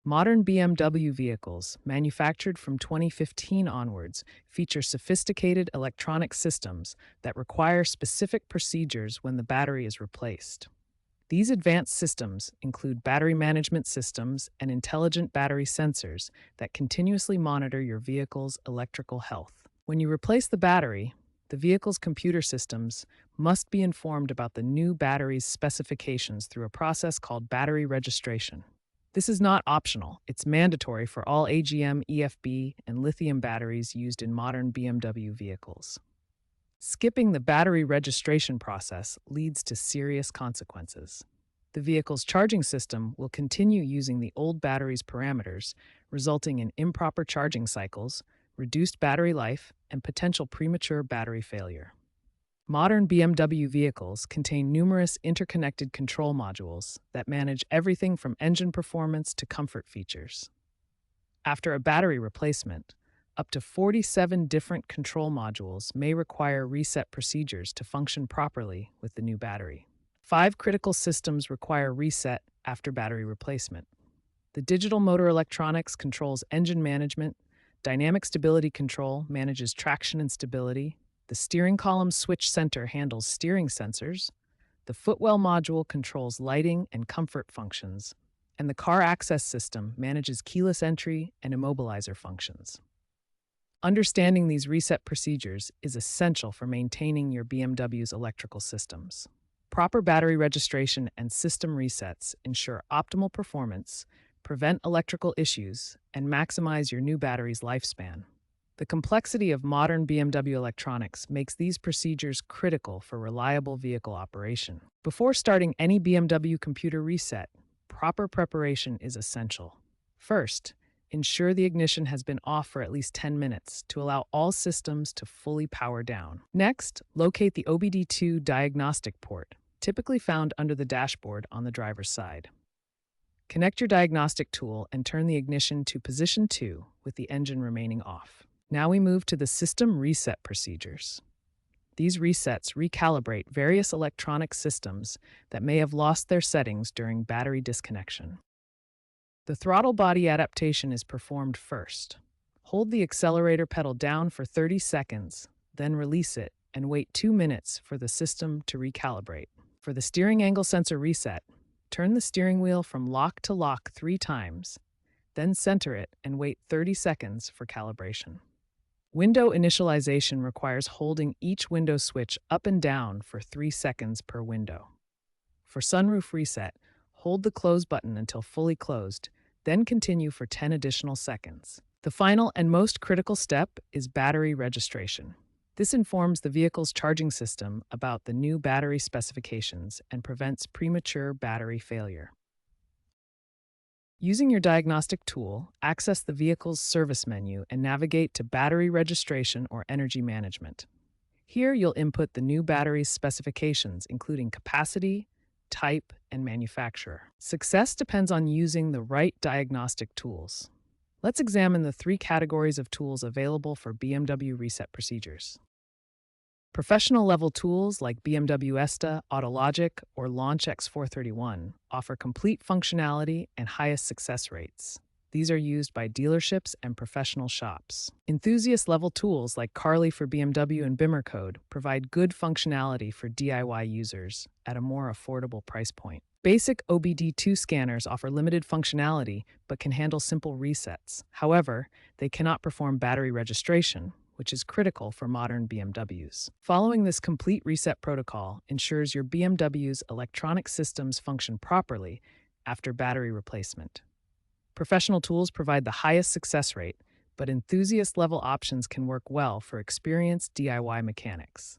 Modern BMW vehicles, manufactured from 2015 onwards, feature sophisticated electronic systems that require specific procedures when the battery is replaced. These advanced systems include battery management systems and intelligent battery sensors that continuously monitor your vehicle's electrical health. When you replace the battery, the vehicle's computer systems must be informed about the new battery's specifications through a process called battery registration. This is not optional. It's mandatory for all AGM, EFB, and lithium batteries used in modern BMW vehicles. Skipping the battery registration process leads to serious consequences. The vehicle's charging system will continue using the old battery's parameters, resulting in improper charging cycles, reduced battery life, and potential premature battery failure. Modern BMW vehicles contain numerous interconnected control modules that manage everything from engine performance to comfort features. After a battery replacement, up to 47 different control modules may require reset procedures to function properly with the new battery. 5 critical systems require reset after battery replacement. The digital motor electronics controls engine management, dynamic stability control manages traction and stability, the steering column switch center handles steering sensors, the footwell module controls lighting and comfort functions, and the car access system manages keyless entry and immobilizer functions. Understanding these reset procedures is essential for maintaining your BMW's electrical systems. Proper battery registration and system resets ensure optimal performance, prevent electrical issues, and maximize your new battery's lifespan. The complexity of modern BMW electronics makes these procedures critical for reliable vehicle operation. Before starting any BMW computer reset, proper preparation is essential. First, ensure the ignition has been off for at least 10 minutes to allow all systems to fully power down. Next, locate the OBD2 diagnostic port, typically found under the dashboard on the driver's side. Connect your diagnostic tool and turn the ignition to position 2 with the engine remaining off. Now we move to the system reset procedures. These resets recalibrate various electronic systems that may have lost their settings during battery disconnection. The throttle body adaptation is performed first. Hold the accelerator pedal down for 30 seconds, then release it and wait 2 minutes for the system to recalibrate. For the steering angle sensor reset, turn the steering wheel from lock to lock 3 times, then center it and wait 30 seconds for calibration. Window initialization requires holding each window switch up and down for 3 seconds per window. For sunroof reset, hold the close button until fully closed, then continue for 10 additional seconds. The final and most critical step is battery registration. This informs the vehicle's charging system about the new battery specifications and prevents premature battery failure. Using your diagnostic tool, access the vehicle's service menu and navigate to battery registration or energy management. Here you'll input the new battery's specifications, including capacity, type, and manufacturer. Success depends on using the right diagnostic tools. Let's examine the 3 categories of tools available for BMW reset procedures. Professional-level tools like BMW ESTA, Autologic, or Launch X431 offer complete functionality and highest success rates. These are used by dealerships and professional shops. Enthusiast-level tools like Carly for BMW and Bimmer Code provide good functionality for DIY users at a more affordable price point. Basic OBD2 scanners offer limited functionality but can handle simple resets. However, they cannot perform battery registration, which is critical for modern BMWs. Following this complete reset protocol ensures your BMW's electronic systems function properly after battery replacement. Professional tools provide the highest success rate, but enthusiast-level options can work well for experienced DIY mechanics.